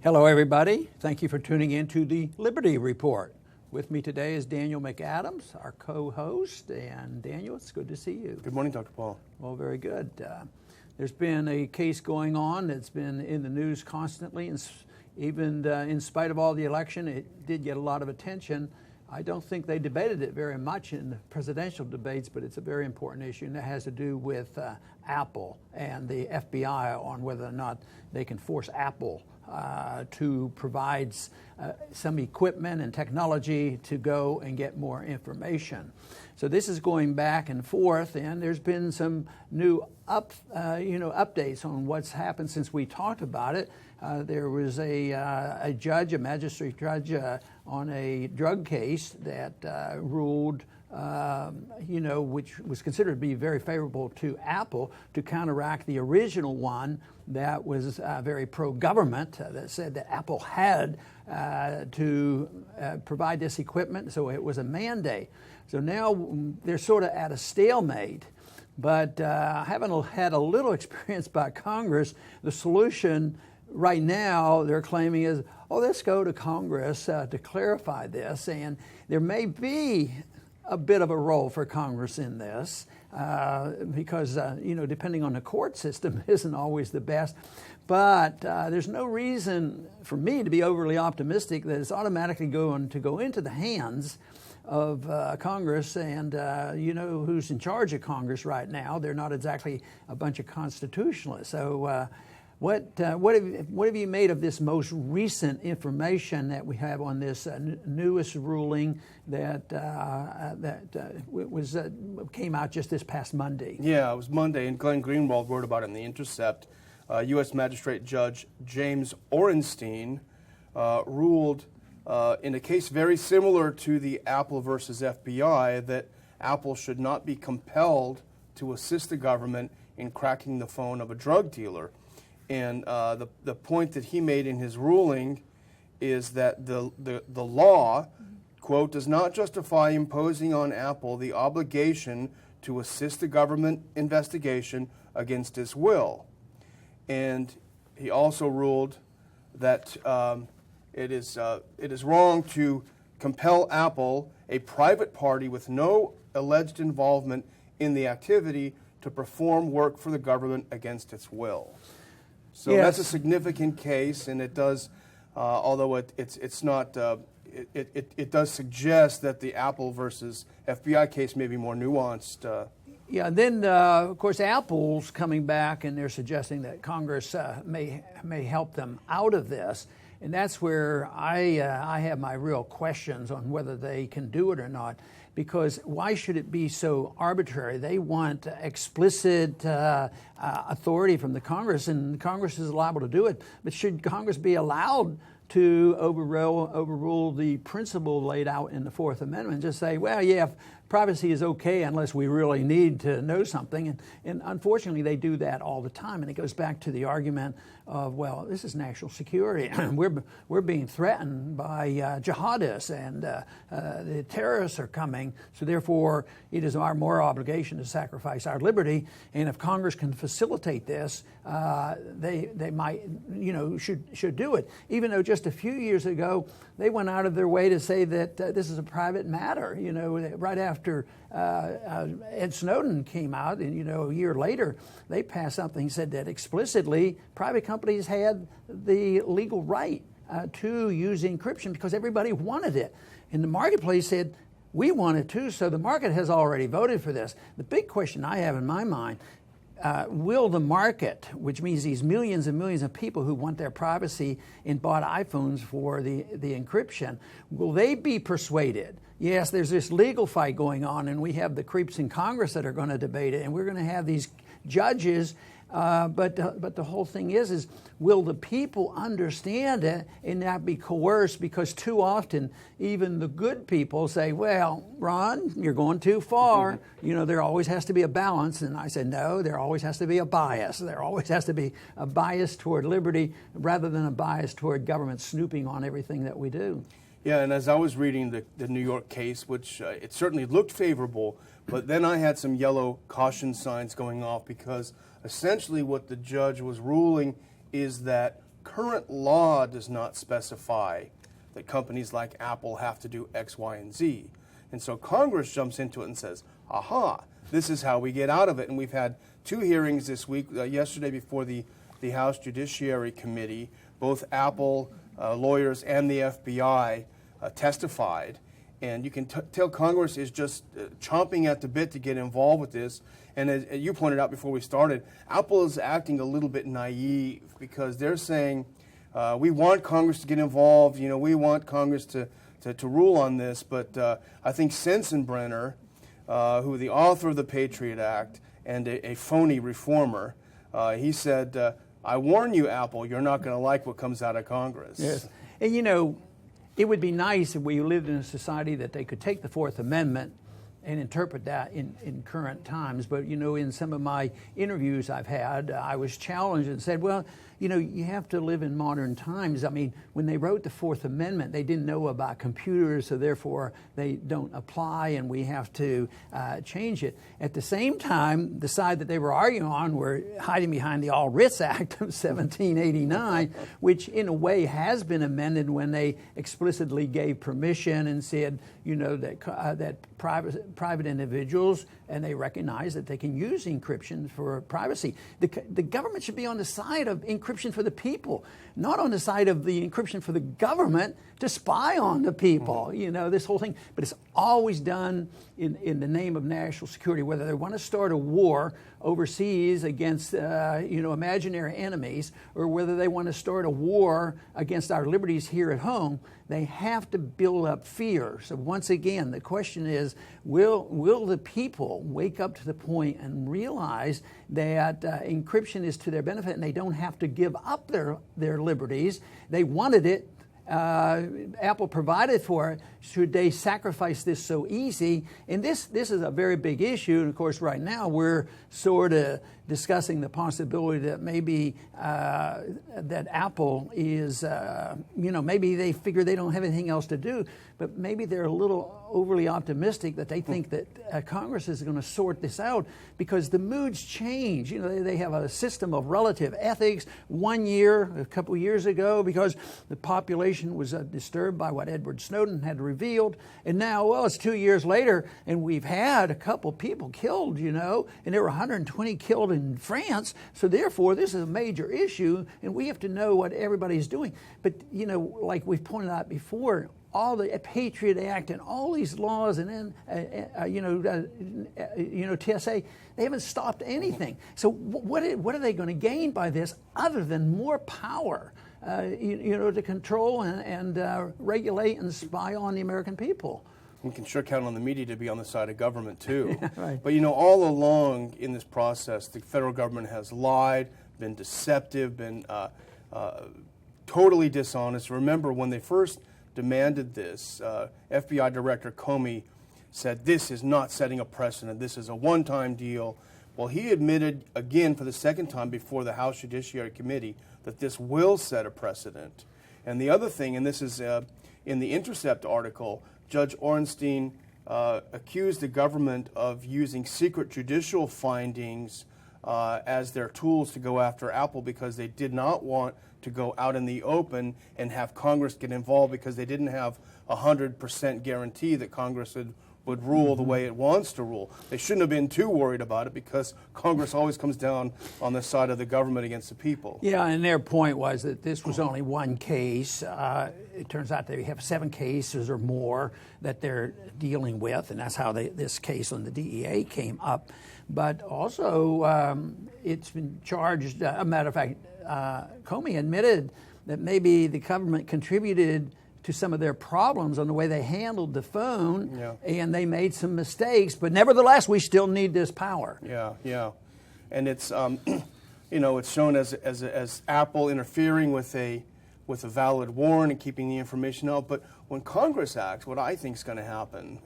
Hello, everybody. Thank you for tuning in to the Liberty Report. With me today is Daniel McAdams, our co-host. And Daniel, it's good to see you. Good morning, Dr. Paul. Well, very good. There's been a case going on that's been in the news constantly, and even in spite of all the election, it did get a lot of attention. I don't think they debated it very much in the presidential debates, but it's a very important issue, and that has to do with Apple and the FBI on whether or not they can force Apple to provide some equipment and technology to go and get more information. So this is going back and forth, and there's been some new updates on what's happened since we talked about it. There was a magistrate judge, on a drug case that ruled, which was considered to be very favorable to Apple to counteract the original one that was very pro-government, that said that Apple had to provide this equipment, so it was a mandate. So now they're sort of at a stalemate. But having had a little experience by Congress, the solution right now they're claiming is, let's go to Congress to clarify this. And there may be a bit of a role for Congress in this because, depending on the court system, isn't always the best. But there's no reason for me to be overly optimistic that it's automatically going to go into the hands of Congress, and who's in charge of Congress right now. They're not exactly a bunch of constitutionalists. So what have you made of this most recent information that we have on this newest ruling that came out just this past Monday? Yeah, it was Monday, and Glenn Greenwald wrote about it in The Intercept. U.S. Magistrate Judge James Orenstein ruled in a case very similar to the Apple versus FBI that Apple should not be compelled to assist the government in cracking the phone of a drug dealer. And the point that he made in his ruling is that the law, quote, does not justify imposing on Apple the obligation to assist the government investigation against its will. And he also ruled that it is wrong to compel Apple, a private party with no alleged involvement in the activity, to perform work for the government against its will. So yes, that's a significant case, and it does, although it's not, it does suggest that the Apple versus FBI case may be more nuanced. Yeah, and then of course Apple's coming back, and they're suggesting that Congress may help them out of this, and that's where I have my real questions on whether they can do it or not. Because why should it be so arbitrary? They want explicit authority from the Congress, and Congress is liable to do it. But should Congress be allowed to overrule the principle laid out in the Fourth Amendment? Just say, well, yeah, privacy is okay unless we really need to know something. And unfortunately, they do that all the time. And it goes back to the argument of, well, this is national security. We're being threatened by jihadists, and the terrorists are coming. So therefore, it is our moral obligation to sacrifice our liberty. And if Congress can facilitate this, they might, should do it. Even though just a few years ago, they went out of their way to say that this is a private matter. Right after Ed Snowden came out, and a year later, they passed something said that explicitly private companies had the legal right to use encryption because everybody wanted it. And the marketplace said, we want it too, so the market has already voted for this. The big question I have in my mind, will the market, which means these millions and millions of people who want their privacy and bought iPhones for the encryption, will they be persuaded? Yes, there's this legal fight going on, and we have the creeps in Congress that are going to debate it, and we're going to have these judges. But the whole thing is will the people understand it and not be coerced? Because too often, even the good people say, well, Ron, you're going too far. There always has to be a balance. And I said, no, there always has to be a bias. There always has to be a bias toward liberty rather than a bias toward government snooping on everything that we do. Yeah, and as I was reading the New York case, which it certainly looked favorable, but then I had some yellow caution signs going off because essentially what the judge was ruling is that current law does not specify that companies like Apple have to do X, Y, and Z. And so Congress jumps into it and says, aha, this is how we get out of it. And we've had 2 hearings this week, yesterday before the House Judiciary Committee. Both Apple lawyers and the FBI testified. And you can tell Congress is just chomping at the bit to get involved with this. And as you pointed out before we started, Apple is acting a little bit naive because they're saying, we want Congress to get involved, we want Congress to rule on this. But I think Sensenbrenner, who the author of the Patriot Act and a phony reformer, he said, I warn you, Apple, you're not going to like what comes out of Congress. Yes. And it would be nice if we lived in a society that they could take the Fourth Amendment and interpret that in current times. But, in some of my interviews I've had, I was challenged and said, well, you have to live in modern times. I mean, when they wrote the Fourth Amendment, they didn't know about computers, so therefore they don't apply, and we have to change it. At the same time, the side that they were arguing on were hiding behind the All Writs Act of 1789, which in a way has been amended when they explicitly gave permission and said, that private individuals, and they recognize that they can use encryption for privacy. The government should be on the side of encryption for the people, not on the side of the encryption for the government to spy on the people, this whole thing. But it's always done in the name of national security, whether they want to start a war overseas against, imaginary enemies, or whether they want to start a war against our liberties here at home. They have to build up fear. So once again, the question is, will the people wake up to the point and realize that encryption is to their benefit and they don't have to give up their liberties? They wanted it. Apple provided for it. Should they sacrifice this so easy? And this is a very big issue. And of course, right now we're sort of discussing the possibility that maybe that Apple is, maybe they figure they don't have anything else to do, but maybe they're a little overly optimistic that they think that Congress is going to sort this out, because the moods change. They have a system of relative ethics. 1 year, a couple years ago, because the population was disturbed by what Edward Snowden had revealed, and now, it's 2 years later, and we've had a couple people killed, and there were 120 killed in France. So therefore, this is a major issue, and we have to know what everybody's doing. But like we've pointed out before, all the Patriot Act and all these laws and then TSA, they haven't stopped anything. So what are they going to gain by this other than more power, to control and regulate and spy on the American people? We can sure count on the media to be on the side of government too. Right. But all along in this process, the federal government has lied, been deceptive, been totally dishonest. Remember when they first demanded this, FBI Director Comey said, this is not setting a precedent, this is a one-time deal. Well, he admitted again for the second time before the House Judiciary Committee that this will set a precedent. And the other thing, and this is in the Intercept article, Judge Orenstein accused the government of using secret judicial findings as their tools to go after Apple, because they did not want to go out in the open and have Congress get involved, because they didn't have 100% guarantee that Congress would rule the way it wants to rule. They shouldn't have been too worried about it, because Congress always comes down on the side of the government against the people. Yeah, and their point was that this was only one case. It turns out they have 7 cases or more that they're dealing with, and that's how this case on the DEA came up. But also, it's been charged, a matter of fact, Comey admitted that maybe the government contributed to some of their problems on the way they handled the phone, and they made some mistakes, but nevertheless, we still need this power. Yeah. And it's, it's shown as Apple interfering with a valid warrant and keeping the information out. But when Congress acts, what I think is going to happen,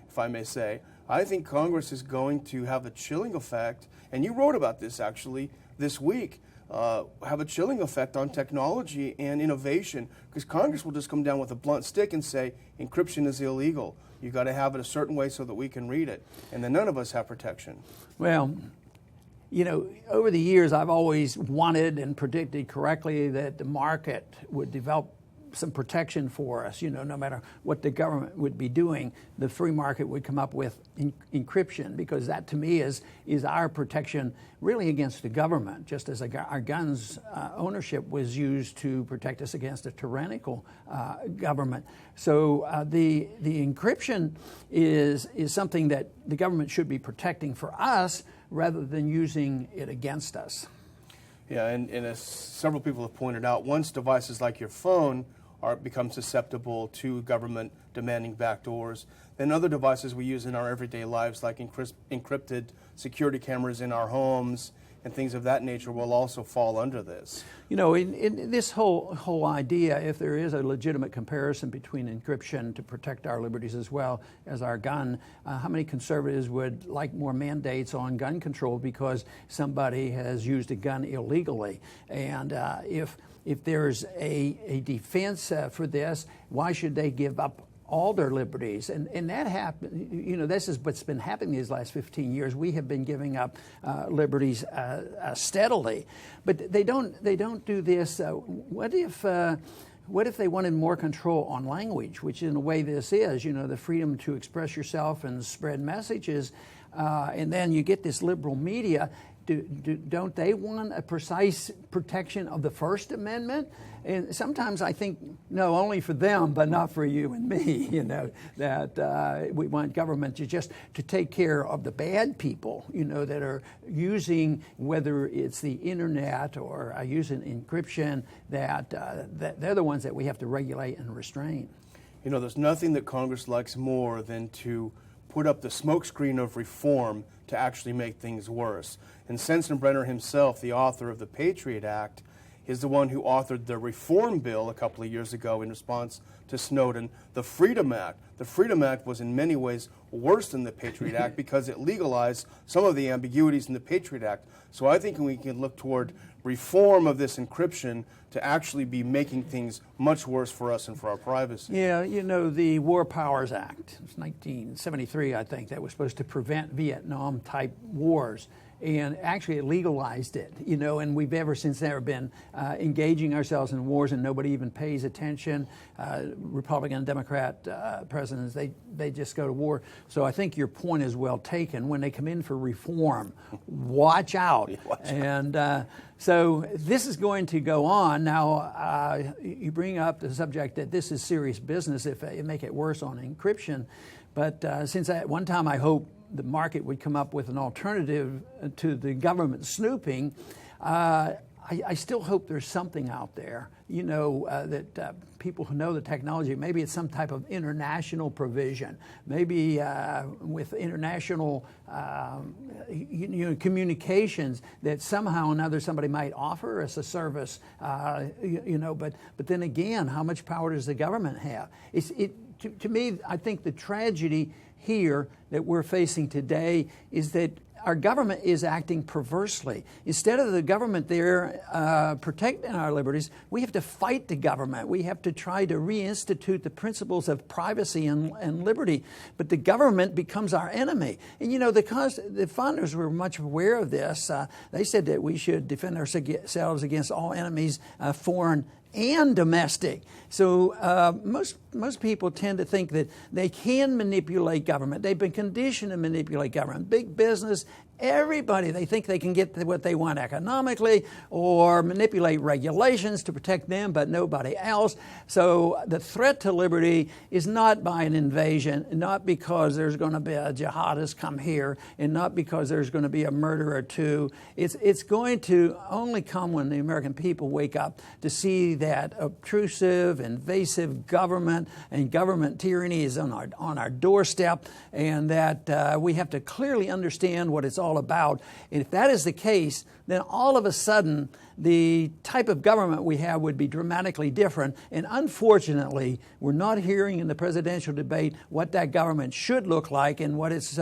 if I may say, I think Congress is going to have a chilling effect, and you wrote about this actually this week, have a chilling effect on technology and innovation, because Congress will just come down with a blunt stick and say encryption is illegal. You got to have it a certain way so that we can read it, and then none of us have protection. Well, over the years, I've always wanted and predicted correctly that the market would develop some protection for us. No matter what the government would be doing, the free market would come up with encryption, because that to me is our protection really against the government, just as our guns ownership was used to protect us against a tyrannical government. So the encryption is something that the government should be protecting for us rather than using it against us. Yeah, and as several people have pointed out, once devices like your phone become susceptible to government demanding backdoors, then other devices we use in our everyday lives, like encrypted security cameras in our homes and things of that nature, will also fall under this. In this whole idea, if there is a legitimate comparison between encryption to protect our liberties as well as our gun, how many conservatives would like more mandates on gun control because somebody has used a gun illegally? And if there's a defense for this, why should they give up all their liberties? And that happened. This is what's been happening these last 15 years. We have been giving up liberties steadily, but they don't do this. What if they wanted more control on language, which in a way this is? The freedom to express yourself and spread messages, and then you get this liberal media. Don't they want a precise protection of the First Amendment? And sometimes I think, no, only for them, but not for you and me, that we want government to take care of the bad people, that are using, whether it's the internet or using encryption, that they're the ones that we have to regulate and restrain. There's nothing that Congress likes more than to put up the smokescreen of reform to actually make things worse. And Sensenbrenner himself, the author of the Patriot Act, is the one who authored the reform bill a couple of years ago in response to Snowden, the Freedom Act. The Freedom Act was in many ways worse than the Patriot Act because it legalized some of the ambiguities in the Patriot Act. So I think we can look toward reform of this encryption to actually be making things much worse for us and for our privacy. Yeah, the War Powers Act, it was 1973, I think, that was supposed to prevent Vietnam-type wars. And actually it legalized it, and we've ever since then been engaging ourselves in wars, and nobody even pays attention. Republican and Democrat presidents, they just go to war. So I think your point is well taken. When they come in for reform, watch out. And so this is going to go on. Now, you bring up the subject that this is serious business if you make it worse on encryption. But since at one time I hope the market would come up with an alternative to the government snooping, I still hope there's something out there, that people who know the technology, maybe it's some type of international provision, maybe with international communications that somehow or another somebody might offer us a service, but then again, how much power does the government have? To me, I think the tragedy here that we're facing today is that our government is acting perversely. Instead of the government there protecting our liberties, we have to fight the government. We have to try to reinstitute the principles of privacy and liberty. But the government becomes our enemy. And the founders were much aware of this. They said that we should defend ourselves against all enemies, foreign and domestic. So most people tend to think that they can manipulate government. They've been conditioned to manipulate government. Big business, everybody, they think they can get what they want economically or manipulate regulations to protect them, but nobody else. So the threat to liberty is not by an invasion, not because there's going to be a jihadist come here, and not because there's going to be a murder or two. It's going to only come when the American people wake up to see that obtrusive, invasive government and government tyranny is on our doorstep, and that we have to clearly understand what it's all about. And if that is the case, then all of a sudden the type of government we have would be dramatically different. And unfortunately, we're not hearing in the presidential debate what that government should look like, and what it's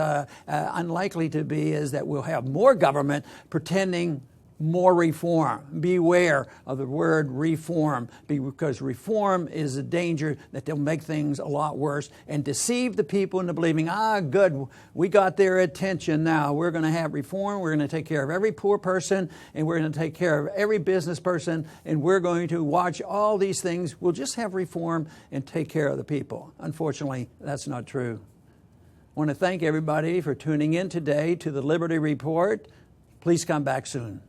unlikely to be is that we'll have more government pretending more reform. Beware of the word reform, because reform is a danger that they'll make things a lot worse and deceive the people into believing, good, we got their attention now. We're going to have reform. We're going to take care of every poor person, and we're going to take care of every business person, and we're going to watch all these things. We'll just have reform and take care of the people. Unfortunately, that's not true. I want to thank everybody for tuning in today to the Liberty Report. Please come back soon.